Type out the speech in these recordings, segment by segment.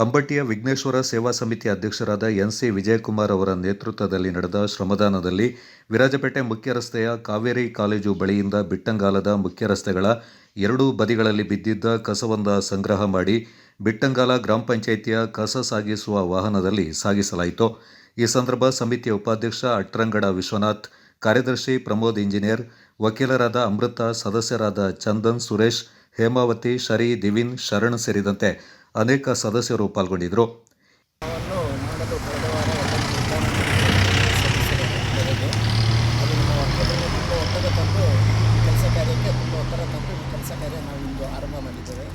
ಅಂಬಟ್ಟಿಯ ವಿಘ್ನೇಶ್ವರ ಸೇವಾ ಸಮಿತಿ ಅಧ್ಯಕ್ಷರಾದ ಎನ್.ಸಿ. ವಿಜಯಕುಮಾರ್ ಅವರ ನೇತೃತ್ವದಲ್ಲಿ ನಡೆದ ಶ್ರಮದಾನದಲ್ಲಿ ವಿರಾಜಪೇಟೆ ಮುಖ್ಯ ರಸ್ತೆಯ ಕಾವೇರಿ ಕಾಲೇಜು ಬಳಿಯಿಂದ ಬಿಟ್ಟಂಗಾಲದ ಮುಖ್ಯ ರಸ್ತೆಗಳ ಎರಡೂ ಬದಿಗಳಲ್ಲಿ ಬಿದ್ದಿದ್ದ ಕಸವನ್ನು ಸಂಗ್ರಹ ಮಾಡಿ ಬಿಟ್ಟಂಗಾಲ ಗ್ರಾಮ ಪಂಚಾಯಿತಿಯ ಕಸ ಸಾಗಿಸುವ ವಾಹನದಲ್ಲಿ ಸಾಗಿಸಲಾಯಿತು. ಈ ಸಂದರ್ಭ ಸಮಿತಿಯ ಉಪಾಧ್ಯಕ್ಷ ಅಟ್ರಂಗಡ ವಿಶ್ವನಾಥ್, ಕಾರ್ಯದರ್ಶಿ ಪ್ರಮೋದ್ ಇಂಜಿನಿಯರ್, ವಕೀಲರಾದ ಅಮೃತ, ಸದಸ್ಯರಾದ ಚಂದನ್, ಸುರೇಶ್, ಹೇಮಾವತಿ, ಶರಿ, ದಿವಿನ್, ಶರಣ್ ಸೇರಿದಂತೆ ಅನೇಕ ಸದಸ್ಯರು ಪಾಲ್ಗೊಂಡಿದ್ದರು. ಮಾಡಲು ಕಳೆದ ವಾರ ಅದು ನಮ್ಮ ವಕೀಲರಿಗೆ ತುಂಬ ಒತ್ತಡ ತಂದು ಕೆಲಸ ಕಾರ್ಯಕ್ಕೆ ತುಂಬ ಒತ್ತಡ ತಂದು ಈ ಕೆಲಸ ಕಾರ್ಯ ನಾವು ಇಂದು ಆರಂಭ ಮಾಡಿದ್ದೇವೆ.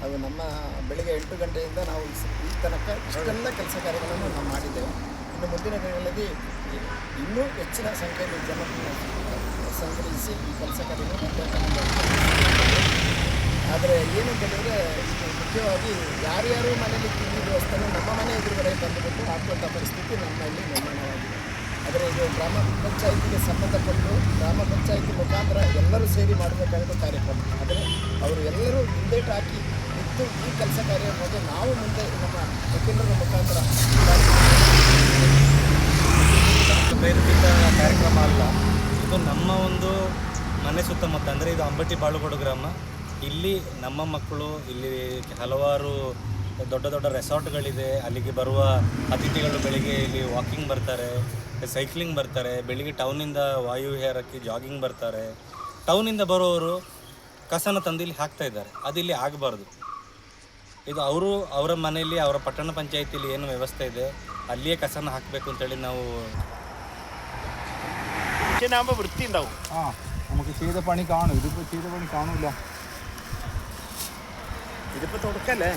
ಅದು ನಮ್ಮ ಬೆಳಿಗ್ಗೆ 8 ಗಂಟೆಯಿಂದ ನಾವು ಈ ತನಕ ಇಷ್ಟೆಲ್ಲ ಕೆಲಸ ಕಾರ್ಯಗಳನ್ನು ನಾವು ಮಾಡಿದ್ದೇವೆ. ಇನ್ನು ಮುಂದಿನ ದಿನಗಳಲ್ಲಿ ಇನ್ನೂ ಹೆಚ್ಚಿನ ಸಂಖ್ಯೆಯಲ್ಲಿ ಜನರನ್ನು ಸಂಗ್ರಹಿಸಿ ಈ ಕೆಲಸ ಕಾರ್ಯವನ್ನು ಆದರೆ ಏನಂತ ಹೇಳಿದರೆ ಮುಖ್ಯವಾಗಿ ಯಾರ್ಯಾರು ಮನೆಯಲ್ಲಿ ತಿಂಡಿ ವ್ಯವಸ್ಥೆಯನ್ನು ನಮ್ಮ ಮನೆ ಎದುರುಗಡೆ ತಂದುಬಿಟ್ಟು ಹಾಕುವಂಥ ಪರಿಸ್ಥಿತಿ ನಮ್ಮಲ್ಲಿ ನಿರ್ಮಾಣವಾಗಿದೆ. ಆದರೆ ಇದು ಗ್ರಾಮ ಪಂಚಾಯಿತಿಗೆ ಸಂಬಂಧಪಟ್ಟು ಗ್ರಾಮ ಪಂಚಾಯಿತಿ ಮುಖಾಂತರ ಎಲ್ಲರೂ ಸೇರಿ ಮಾಡಬೇಕಾದ ಕಾರ್ಯಕ್ರಮ. ಆದರೆ ಅವರು ಎಲ್ಲರೂ ಹಿಂದೇಟು ಹಾಕಿ ನಿಂತು ಈ ಕೆಲಸ ಕಾರ್ಯ ಬಗ್ಗೆ ನಾವು ಮುಂದೆ ನಮ್ಮ ವಕೀಲರ ಮುಖಾಂತರ ಪ್ರೇರಿತ ಕಾರ್ಯಕ್ರಮ ಅಲ್ಲ, ಇದು ನಮ್ಮ ಒಂದು ಮನೆ ಸುತ್ತಮುತ್ತ, ಅಂದರೆ ಇದು ಅಂಬಟ್ಟಿ ಬಾಳುಗೋಡು ಗ್ರಾಮ. ಇಲ್ಲಿ ನಮ್ಮ ಮಕ್ಕಳು, ಇಲ್ಲಿ ಹಲವಾರು ದೊಡ್ಡ ದೊಡ್ಡ ರೆಸಾರ್ಟ್ಗಳಿದೆ. ಅಲ್ಲಿಗೆ ಬರುವ ಅತಿಥಿಗಳು ಬೆಳಿಗ್ಗೆ ಇಲ್ಲಿ ವಾಕಿಂಗ್ ಬರ್ತಾರೆ, ಸೈಕ್ಲಿಂಗ್ ಬರ್ತಾರೆ, ಬೆಳಿಗ್ಗೆ ಟೌನಿಂದ ವಾಯುವಿಹಾರಕ್ಕೆ ಜಾಗಿಂಗ್ ಬರ್ತಾರೆ. ಟೌನಿಂದ ಬರೋರು ಕಸನ ತಂದು ಇಲ್ಲಿ ಹಾಕ್ತಾ ಇದ್ದಾರೆ. ಅದು ಇಲ್ಲಿ ಆಗಬಾರ್ದು. ಇದು ಅವರ ಮನೆಯಲ್ಲಿ, ಅವರ ಪಟ್ಟಣ ಪಂಚಾಯಿತಿಯಲ್ಲಿ ಏನು ವ್ಯವಸ್ಥೆ ಇದೆ ಅಲ್ಲಿಯೇ കസന ಹಾಕಬೇಕು ಅಂತೇಳಿ ನಾವು വൃത്തി ഉണ്ടാവും. നമുക്ക് ചെയ്ത പണി കാണും. ഇതിപ്പോൾ ചെയ്ത പണി കാണില്ല. ഇതിപ്പോൾ തുടക്കല്ലേ.